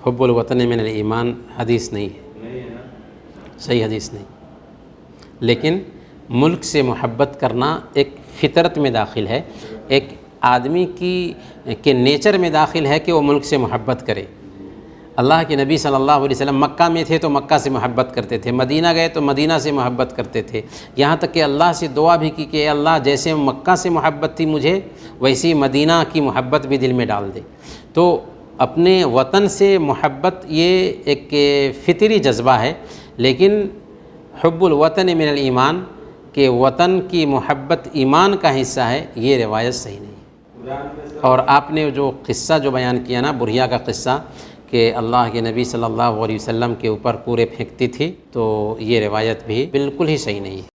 حب الوطن من الایمان حدیث نہیں ہے، صحیح حدیث نہیں، لیکن ملک سے محبت کرنا ایک فطرت میں داخل ہے، ایک آدمی کے نیچر میں داخل ہے کہ وہ ملک سے محبت کرے۔ اللہ کے نبی صلی اللہ علیہ وسلم مکہ میں تھے تو مکہ سے محبت کرتے تھے، مدینہ گئے تو مدینہ سے محبت کرتے تھے، یہاں تک کہ اللہ سے دعا بھی کی کہ اے اللہ جیسے مکہ سے محبت تھی مجھے ویسی مدینہ کی محبت بھی دل میں ڈال دے۔ تو اپنے وطن سے محبت یہ ایک فطری جذبہ ہے، لیکن حب الوطن من الایمان کہ وطن کی محبت ایمان کا حصہ ہے، یہ روایت صحیح نہیں۔ اور آپ نے جو قصہ جو بیان کیا نا بڑھیا کا قصہ کہ اللہ کے نبی صلی اللہ علیہ وسلم کے اوپر پورے پھینکتی تھی، تو یہ روایت بھی بالکل ہی صحیح نہیں ہے۔